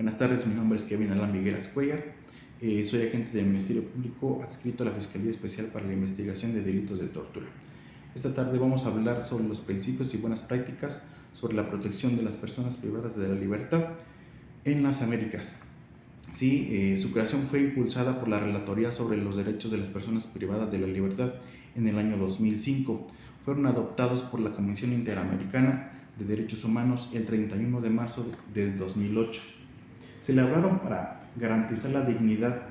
Buenas tardes, mi nombre es Kevin Alan Vigueras Cuellar, soy agente del Ministerio Público adscrito a la Fiscalía Especial para la Investigación de Delitos de Tortura. Esta tarde vamos a hablar sobre los principios y buenas prácticas sobre la protección de las personas privadas de la libertad en las Américas. Sí, su creación fue impulsada por la Relatoría sobre los Derechos de las Personas Privadas de la Libertad en el año 2005. Fueron adoptados por la Comisión Interamericana de Derechos Humanos el 31 de marzo del 2008. Se elaboraron para garantizar la dignidad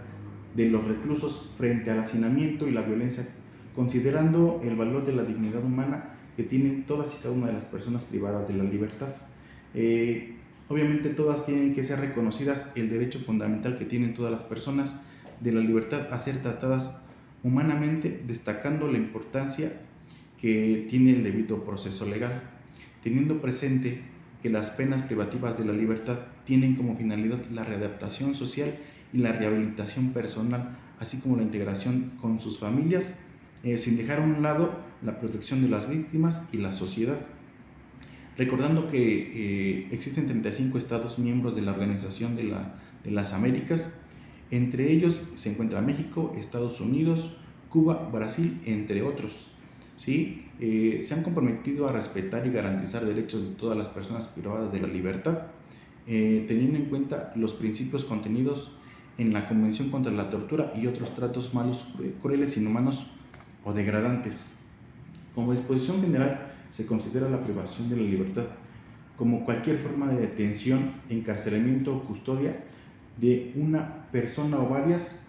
de los reclusos frente al hacinamiento y la violencia, considerando el valor de la dignidad humana que tienen todas y cada una de las personas privadas de la libertad. Obviamente todas tienen que ser reconocidas el derecho fundamental que tienen todas las personas de la libertad a ser tratadas humanamente, destacando la importancia que tiene el debido proceso legal, teniendo presente que las penas privativas de la libertad tienen como finalidad la readaptación social y la rehabilitación personal, así como la integración con sus familias, sin dejar a un lado la protección de las víctimas y la sociedad. Recordando que existen 35 estados miembros de la Organización de las Américas, entre ellos se encuentra México, Estados Unidos, Cuba, Brasil, entre otros. ¿Sí? Se han comprometido a respetar y garantizar derechos de todas las personas privadas de la libertad, teniendo en cuenta los principios contenidos en la Convención contra la Tortura y otros tratos malos, crueles, inhumanos o degradantes. Como disposición general, se considera la privación de la libertad como cualquier forma de detención, encarcelamiento o custodia de una persona o varias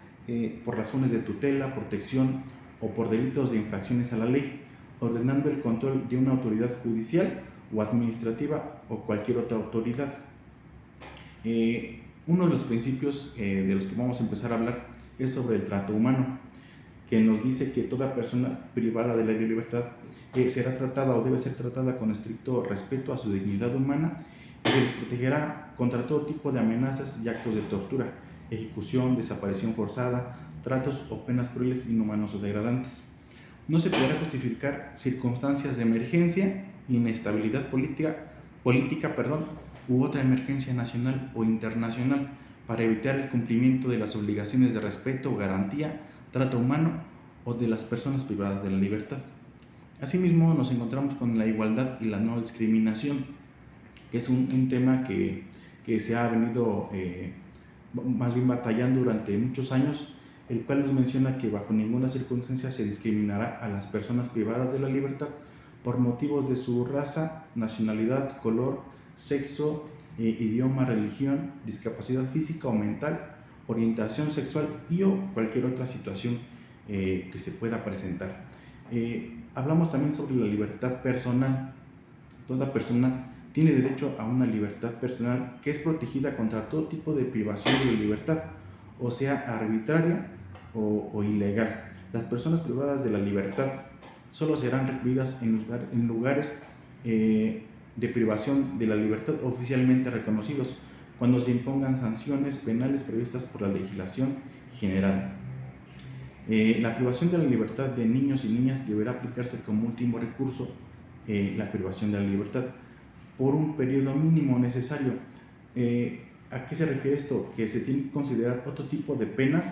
por razones de tutela, protección o por delitos de infracciones a la ley, ordenando el control de una autoridad judicial o administrativa o cualquier otra autoridad. Uno de los principios de los que vamos a empezar a hablar es sobre el trato humano, que nos dice que toda persona privada de la libertad será tratada o debe ser tratada con estricto respeto a su dignidad humana y se les protegerá contra todo tipo de amenazas y actos de tortura, ejecución, desaparición forzada, tratos o penas crueles, inhumanos o degradantes. No se podrá justificar circunstancias de emergencia, inestabilidad política, u otra emergencia nacional o internacional para evitar el cumplimiento de las obligaciones de respeto, garantía, trato humano o de las personas privadas de la libertad. Asimismo, nos encontramos con la igualdad y la no discriminación, que es un tema que se ha venido más bien batallando durante muchos años, el cual nos menciona que bajo ninguna circunstancia se discriminará a las personas privadas de la libertad por motivos de su raza, nacionalidad, color, sexo, idioma, religión, discapacidad física o mental, orientación sexual y o cualquier otra situación que se pueda presentar. Hablamos también sobre la libertad personal. Toda persona tiene derecho a una libertad personal que es protegida contra todo tipo de privación de la libertad, o sea, arbitraria o ilegal. Las personas privadas de la libertad solo serán recluidas en lugares de privación de la libertad oficialmente reconocidos cuando se impongan sanciones penales previstas por la legislación general. La privación de la libertad de niños y niñas deberá aplicarse como último recurso, la privación de la libertad, por un periodo mínimo necesario. ¿A qué se refiere esto? Que se tiene que considerar otro tipo de penas.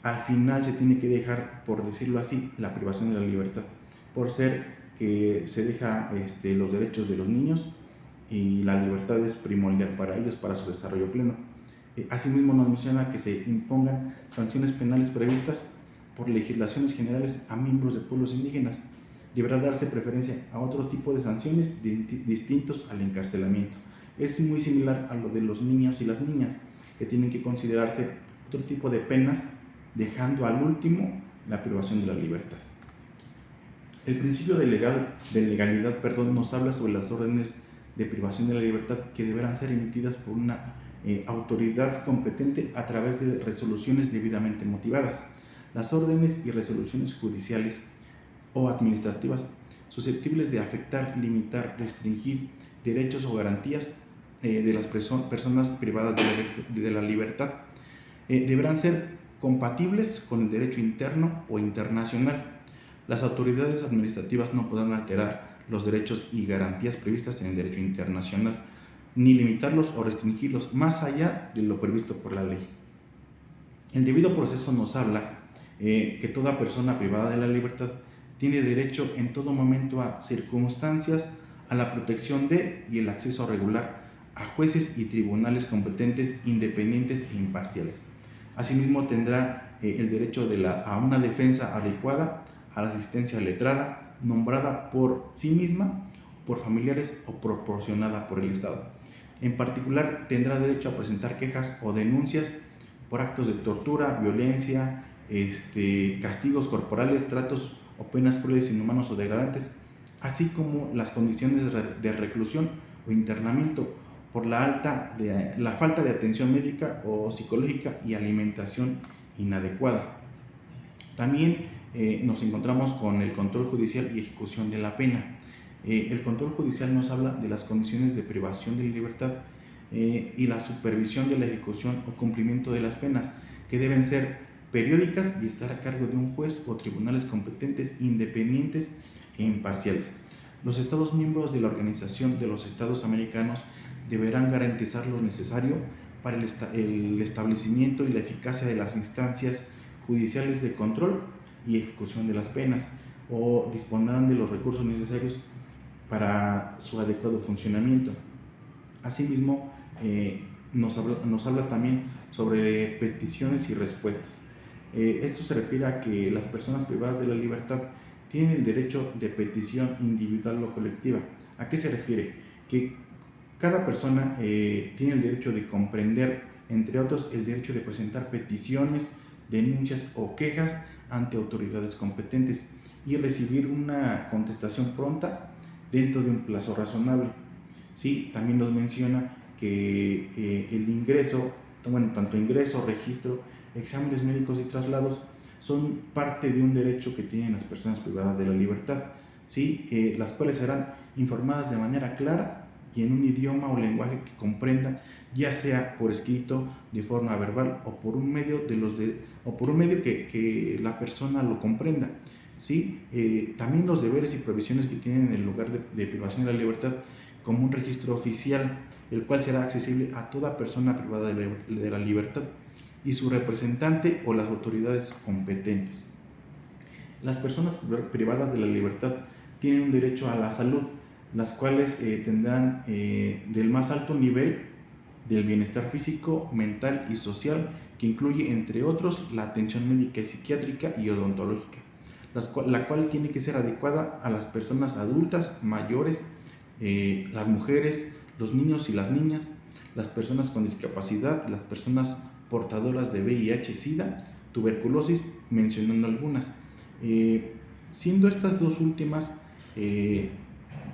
Al final se tiene que dejar, por decirlo así, la privación de la libertad, por ser que se deja los derechos de los niños y la libertad es primordial para ellos, para su desarrollo pleno. Asimismo nos menciona que se impongan sanciones penales previstas por legislaciones generales a miembros de pueblos indígenas. Deberá darse preferencia a otro tipo de sanciones distintos al encarcelamiento. Es muy similar a lo de los niños y las niñas, que tienen que considerarse otro tipo de penas, dejando al último la privación de la libertad. El principio de legalidad nos habla sobre las órdenes de privación de la libertad que deberán ser emitidas por una autoridad competente a través de resoluciones debidamente motivadas. Las órdenes y resoluciones judiciales o administrativas susceptibles de afectar, limitar, restringir derechos o garantías de las personas privadas de la libertad deberán ser compatibles con el derecho interno o internacional. Las autoridades administrativas no podrán alterar los derechos y garantías previstas en el derecho internacional. ni limitarlos o restringirlos más allá de lo previsto por la ley. El debido proceso nos habla que toda persona privada de la libertad tiene derecho en todo momento a circunstancias, a la protección de y el acceso regular a jueces y tribunales competentes, independientes e imparciales. Asimismo, tendrá el derecho a una defensa adecuada, a la asistencia letrada, nombrada por sí misma, por familiares o proporcionada por el Estado. En particular, tendrá derecho a presentar quejas o denuncias por actos de tortura, violencia, castigos corporales, tratos o penas crueles, inhumanos o degradantes, así como las condiciones de reclusión o internamiento por la falta de atención médica o psicológica y alimentación inadecuada. También nos encontramos con el control judicial y ejecución de la pena. El control judicial nos habla de las condiciones de privación de libertad y la supervisión de la ejecución o cumplimiento de las penas, que deben ser periódicas y estar a cargo de un juez o tribunales competentes, independientes e imparciales. Los Estados miembros de la Organización de los Estados Americanos deberán garantizar lo necesario para el establecimiento y la eficacia de las instancias judiciales de control y ejecución de las penas, o dispondrán de los recursos necesarios para su adecuado funcionamiento. Asimismo, nos habla también sobre peticiones y respuestas. Esto se refiere a que las personas privadas de la libertad tienen el derecho de petición individual o colectiva. ¿A qué se refiere? Que cada persona tiene el derecho de comprender, entre otros, el derecho de presentar peticiones, denuncias o quejas ante autoridades competentes y recibir una contestación pronta dentro de un plazo razonable. Sí, también nos menciona que el ingreso, tanto ingreso, registro, exámenes médicos y traslados son parte de un derecho que tienen las personas privadas de la libertad, ¿sí? Las cuales serán informadas de manera clara y en un idioma o lenguaje que comprendan, ya sea por escrito, de forma verbal o por un medio, que la persona lo comprenda. ¿Sí? También los deberes y provisiones que tienen en el lugar de privación de la libertad, como un registro oficial, el cual será accesible a toda persona privada de la libertad y su representante o las autoridades competentes. Las personas privadas de la libertad tienen un derecho a la salud, las cuales tendrán del más alto nivel del bienestar físico, mental y social, que incluye, entre otros, la atención médica y psiquiátrica y odontológica, la cual tiene que ser adecuada a las personas adultas, mayores, las mujeres, los niños y las niñas, las personas con discapacidad, las personas portadoras de VIH, SIDA, tuberculosis, mencionando algunas. Siendo estas dos últimas,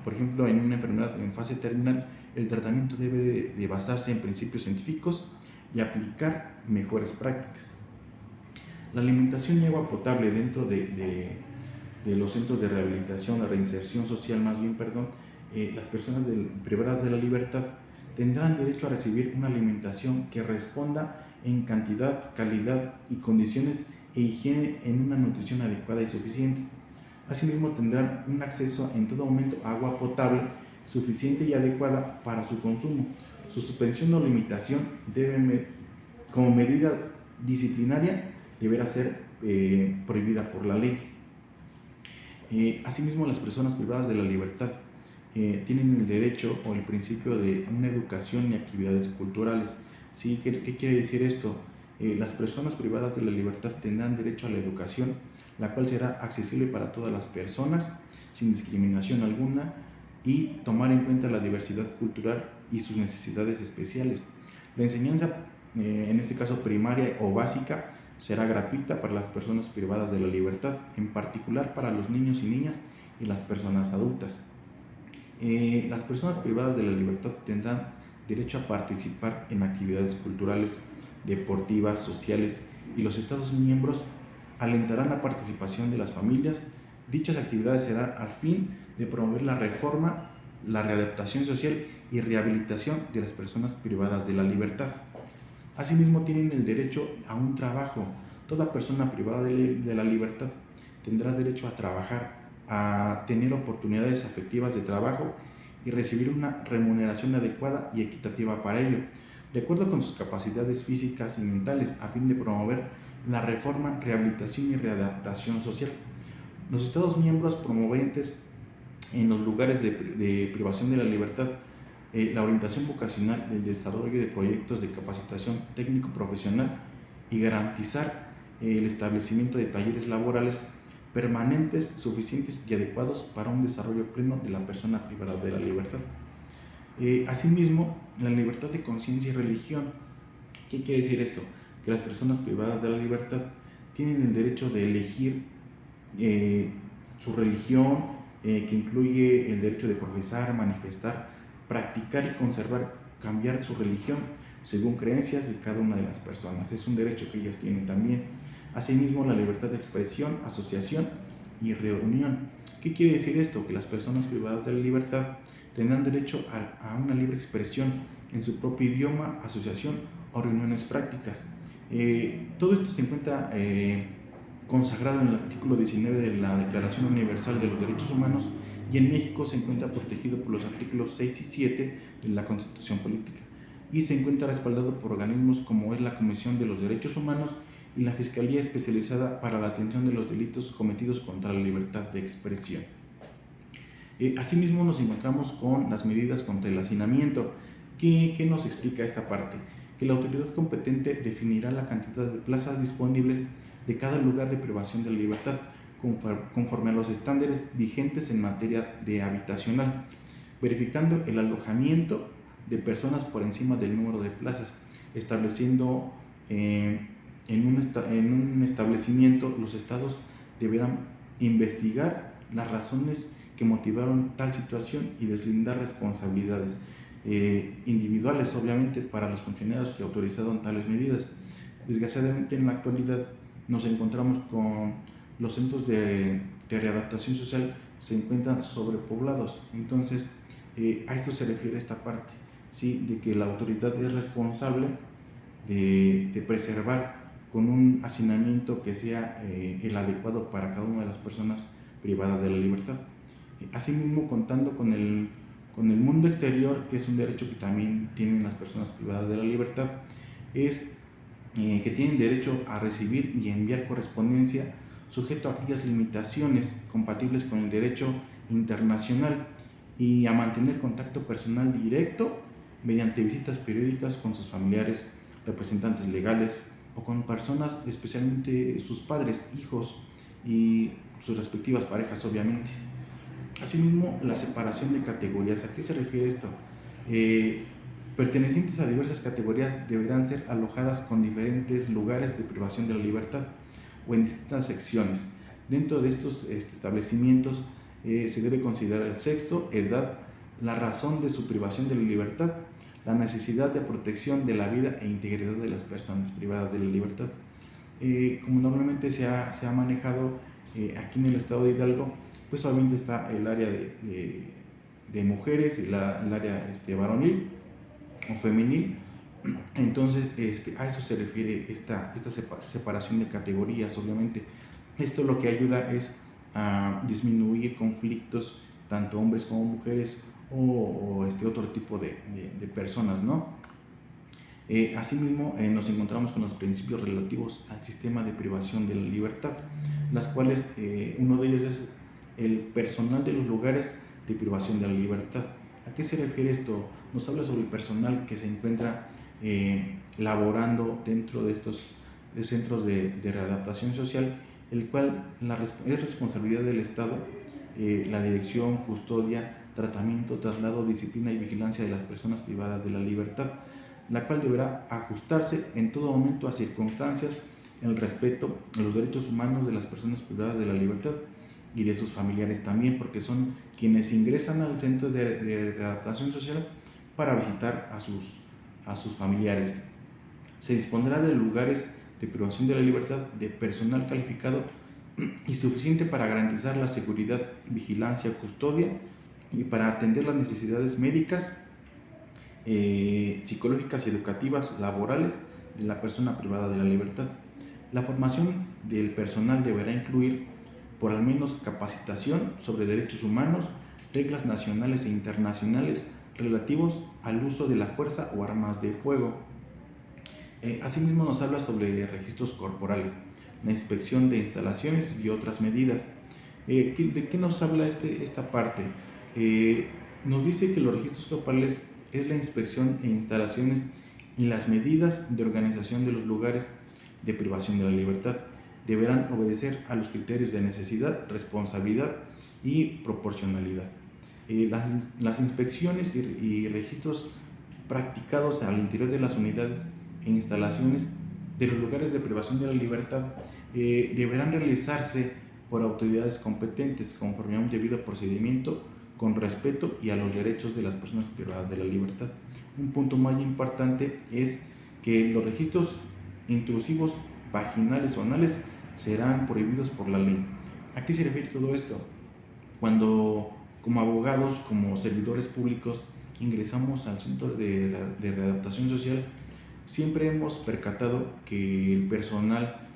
por ejemplo, en una enfermedad en fase terminal, el tratamiento debe de basarse en principios científicos y aplicar mejores prácticas. La alimentación y agua potable dentro de los centros de rehabilitación, la reinserción social, las personas privadas de la libertad tendrán derecho a recibir una alimentación que responda en cantidad, calidad y condiciones e higiene en una nutrición adecuada y suficiente. Asimismo, tendrán un acceso en todo momento a agua potable suficiente y adecuada para su consumo. Su suspensión o limitación como medida disciplinaria, deberá ser prohibida por la ley. Asimismo, las personas privadas de la libertad tienen el derecho o el principio de una educación y actividades culturales. ¿Sí? ¿Qué quiere decir esto? Las personas privadas de la libertad tendrán derecho a la educación, la cual será accesible para todas las personas, sin discriminación alguna, y tomar en cuenta la diversidad cultural y sus necesidades especiales. La enseñanza, en este caso primaria o básica, será gratuita para las personas privadas de la libertad, en particular para los niños y niñas y las personas adultas. Las personas privadas de la libertad tendrán derecho a participar en actividades culturales, deportivas, sociales, y los Estados miembros alentarán la participación de las familias. Dichas actividades serán al fin de promover la reforma, la readaptación social y rehabilitación de las personas privadas de la libertad. Asimismo, tienen el derecho a un trabajo. Toda persona privada de la libertad tendrá derecho a trabajar, a tener oportunidades efectivas de trabajo y recibir una remuneración adecuada y equitativa para ello, de acuerdo con sus capacidades físicas y mentales, a fin de promover la reforma, rehabilitación y readaptación social. Los Estados miembros promoventes en los lugares de privación de la libertad, la orientación vocacional, el desarrollo de proyectos de capacitación técnico-profesional y garantizar el establecimiento de talleres laborales permanentes, suficientes y adecuados para un desarrollo pleno de la persona privada de la libertad. Asimismo, la libertad de conciencia y religión. ¿Qué quiere decir esto? Que las personas privadas de la libertad tienen el derecho de elegir su religión, que incluye el derecho de profesar, manifestar, practicar y conservar, cambiar su religión según creencias de cada una de las personas. Es un derecho que ellas tienen también. Asimismo, la libertad de expresión, asociación y reunión. ¿Qué quiere decir esto? Que las personas privadas de la libertad tendrán derecho a una libre expresión en su propio idioma, asociación o reuniones prácticas. Todo esto se encuentra consagrado en el artículo 19 de la Declaración Universal de los Derechos Humanos, y en México se encuentra protegido por los artículos 6 y 7 de la Constitución Política, y se encuentra respaldado por organismos como es la Comisión de los Derechos Humanos y la Fiscalía Especializada para la Atención de los Delitos Cometidos contra la Libertad de Expresión. Asimismo, nos encontramos con las medidas contra el hacinamiento. ¿Qué nos explica esta parte? Que la autoridad competente definirá la cantidad de plazas disponibles de cada lugar de privación de la libertad, conforme a los estándares vigentes en materia de habitacional, verificando el alojamiento de personas por encima del número de plazas, estableciendo en un establecimiento los estados deberán investigar las razones que motivaron tal situación y deslindar responsabilidades individuales, obviamente, para los funcionarios que autorizaron tales medidas. Desgraciadamente, en la actualidad nos encontramos con los centros de readaptación social se encuentran sobrepoblados. Entonces, a esto se refiere esta parte, ¿sí? De que la autoridad es responsable de preservar con un hacinamiento que sea el adecuado para cada una de las personas privadas de la libertad. Asimismo, contando con el mundo exterior, que es un derecho que también tienen las personas privadas de la libertad, es que tienen derecho a recibir y enviar correspondencia sujeto a aquellas limitaciones compatibles con el derecho internacional, y a mantener contacto personal directo mediante visitas periódicas con sus familiares, representantes legales o con personas, especialmente sus padres, hijos y sus respectivas parejas, obviamente. Asimismo, la separación de categorías. ¿A qué se refiere esto? Pertenecientes a diversas categorías deberán ser alojadas con diferentes lugares de privación de la libertad o en distintas secciones. Dentro de estos establecimientos se debe considerar el sexo, edad, la razón de su privación de la libertad, la necesidad de protección de la vida e integridad de las personas privadas de la libertad. Como normalmente se ha manejado aquí en el estado de Hidalgo, pues obviamente está el área de mujeres y el área varonil o femenil. Entonces, a eso se refiere esta separación de categorías, obviamente. Esto lo que ayuda es a disminuir conflictos, tanto hombres como mujeres o otro tipo de personas, ¿no? Asimismo, nos encontramos con los principios relativos al sistema de privación de la libertad, las cuales uno de ellos es el personal de los lugares de privación de la libertad. ¿A qué se refiere esto? Nos habla sobre el personal que se encuentra laborando dentro de estos centros de readaptación social, el cual es responsabilidad del Estado la dirección, custodia, tratamiento, traslado, disciplina y vigilancia de las personas privadas de la libertad, la cual deberá ajustarse en todo momento a circunstancias en el respeto a los derechos humanos de las personas privadas de la libertad y de sus familiares también, porque son quienes ingresan al centro de readaptación social para visitar a sus familiares. Se dispondrá de lugares de privación de la libertad de personal calificado y suficiente para garantizar la seguridad, vigilancia, custodia y para atender las necesidades médicas, psicológicas y educativas, laborales de la persona privada de la libertad. La formación del personal deberá incluir por al menos capacitación sobre derechos humanos, reglas nacionales e internacionales relativos al uso de la fuerza o armas de fuego. Asimismo nos habla sobre registros corporales, la inspección de instalaciones y otras medidas. ¿De qué nos habla esta parte? Nos dice que los registros corporales es la inspección en instalaciones y las medidas de organización de los lugares de privación de la libertad. Deberán obedecer a los criterios de necesidad, responsabilidad y proporcionalidad. Las inspecciones y registros practicados al interior de las unidades e instalaciones de los lugares de privación de la libertad deberán realizarse por autoridades competentes conforme a un debido procedimiento, con respeto y a los derechos de las personas privadas de la libertad. Un punto muy importante es que los registros intrusivos vaginales o anales serán prohibidos por la ley. ¿A qué se refiere todo esto? Cuando como abogados, como servidores públicos, ingresamos al centro de readaptación social, siempre hemos percatado que el personal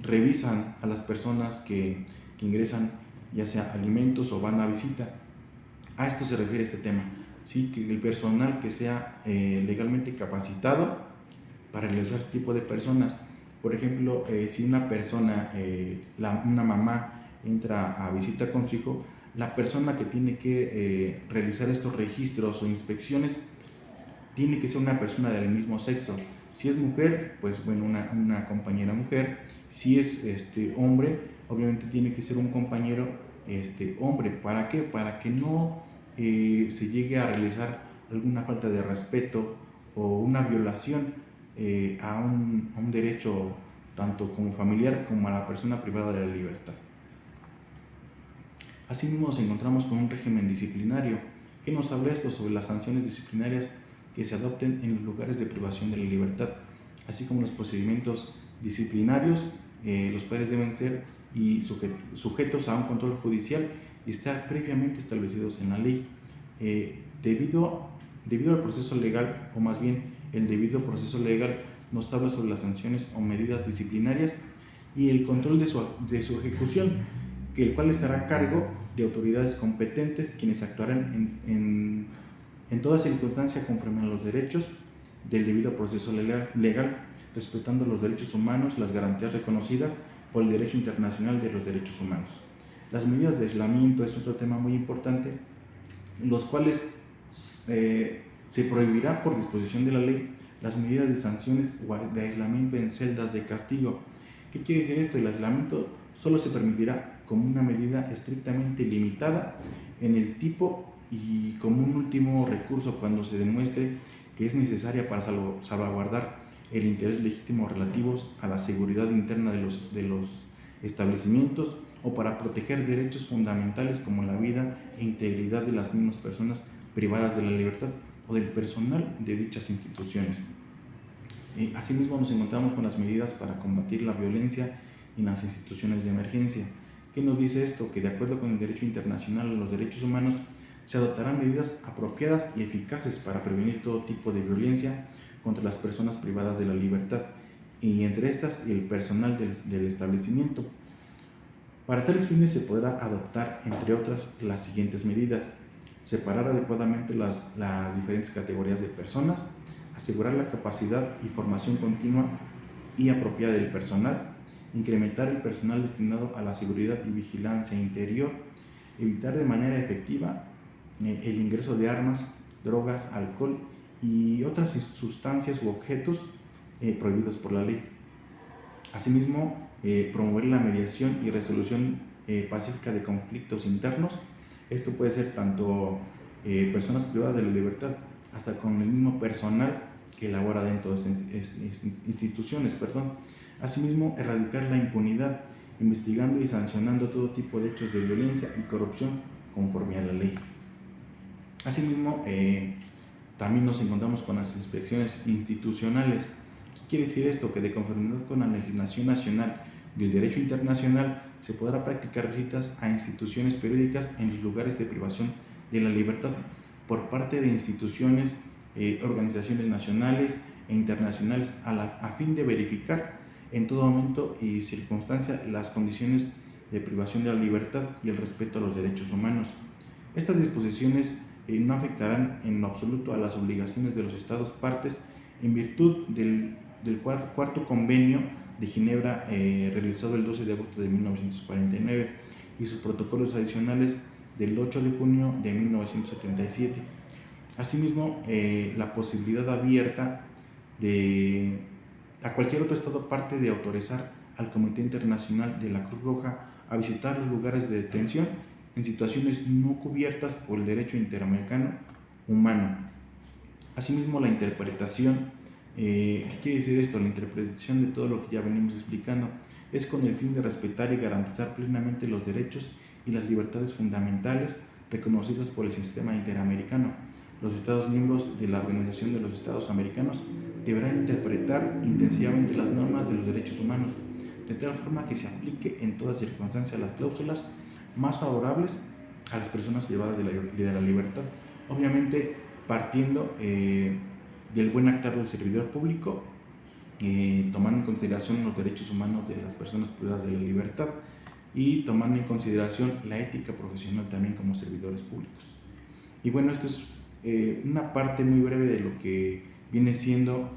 revisan a las personas que ingresan, ya sea alimentos o van a visita. A esto se refiere este tema, ¿sí? Que el personal que sea legalmente capacitado para realizar este tipo de personas. Por ejemplo, si una persona, una mamá entra a visita con su hijo, la persona que tiene que realizar estos registros o inspecciones tiene que ser una persona del mismo sexo. Si es mujer, pues bueno, una compañera mujer. Si es hombre, obviamente tiene que ser un compañero hombre. ¿Para qué? Para que no se llegue a realizar alguna falta de respeto o una violación a un derecho tanto como familiar como a la persona privada de la libertad. Asimismo nos encontramos con un régimen disciplinario. ¿Qué nos habla esto? Sobre las sanciones disciplinarias que se adopten en los lugares de privación de la libertad, así como los procedimientos disciplinarios, los cuales deben ser sujetos a un control judicial y estar previamente establecidos en la ley. Debido al proceso legal, o más bien el debido proceso legal, nos habla sobre las sanciones o medidas disciplinarias y el control de su ejecución, el cual estará a cargo de autoridades competentes, quienes actuarán en toda circunstancia conforme a los derechos del debido proceso legal, respetando los derechos humanos, las garantías reconocidas por el derecho internacional de los derechos humanos. Las medidas de aislamiento es otro tema muy importante, los cuales se prohibirá por disposición de la ley las medidas de sanciones o de aislamiento en celdas de castigo. ¿Qué quiere decir esto? El aislamiento solo se permitirá como una medida estrictamente limitada en el tipo y como un último recurso cuando se demuestre que es necesaria para salvaguardar el interés legítimo relativos a la seguridad interna de los establecimientos o para proteger derechos fundamentales como la vida e integridad de las mismas personas privadas de la libertad o del personal de dichas instituciones. Asimismo nos encontramos con las medidas para combatir la violencia en las instituciones de emergencia. ¿Qué nos dice esto? Que de acuerdo con el derecho internacional a los derechos humanos, se adoptarán medidas apropiadas y eficaces para prevenir todo tipo de violencia contra las personas privadas de la libertad, y entre estas el personal del establecimiento. Para tales fines se podrá adoptar, entre otras, las siguientes medidas: separar adecuadamente las diferentes categorías de personas, asegurar la capacidad y formación continua y apropiada del personal, incrementar el personal destinado a la seguridad y vigilancia interior, evitar de manera efectiva el ingreso de armas, drogas, alcohol y otras sustancias u objetos prohibidos por la ley. Asimismo, promover la mediación y resolución pacífica de conflictos internos. Esto puede ser tanto personas privadas de la libertad hasta con el mismo personal que labora dentro de estas instituciones. Asimismo, erradicar la impunidad, investigando y sancionando todo tipo de hechos de violencia y corrupción conforme a la ley. Asimismo, también nos encontramos con las inspecciones institucionales. ¿Qué quiere decir esto? Que de conformidad con la legislación nacional y el derecho internacional se podrá practicar visitas a instituciones periódicas en los lugares de privación de la libertad por parte de instituciones, organizaciones nacionales e internacionales a fin de verificar en todo momento y circunstancia las condiciones de privación de la libertad y el respeto a los derechos humanos. Estas disposiciones no afectarán en lo absoluto a las obligaciones de los Estados partes en virtud del cuarto convenio de Ginebra realizado el 12 de agosto de 1949 y sus protocolos adicionales del 8 de junio de 1977. Asimismo, la posibilidad abierta a cualquier otro Estado parte de autorizar al Comité Internacional de la Cruz Roja a visitar los lugares de detención en situaciones no cubiertas por el derecho interamericano humano. Asimismo, la interpretación, ¿qué quiere decir esto? La interpretación de todo lo que ya venimos explicando es con el fin de respetar y garantizar plenamente los derechos y las libertades fundamentales reconocidas por el sistema interamericano. Los Estados miembros de la Organización de los Estados Americanos deberán interpretar intensivamente las normas de los derechos humanos, de tal forma que se aplique en toda circunstancia las cláusulas más favorables a las personas privadas de la libertad, obviamente partiendo del buen actuar del servidor público, tomando en consideración los derechos humanos de las personas privadas de la libertad y tomando en consideración la ética profesional también como servidores públicos. Y bueno, esto es una parte muy breve de lo que viene siendo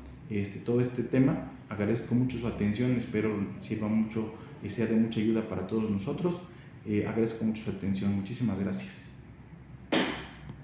todo este tema. Agradezco mucho su atención, espero sirva mucho y sea de mucha ayuda para todos nosotros. Agradezco mucho su atención, muchísimas gracias.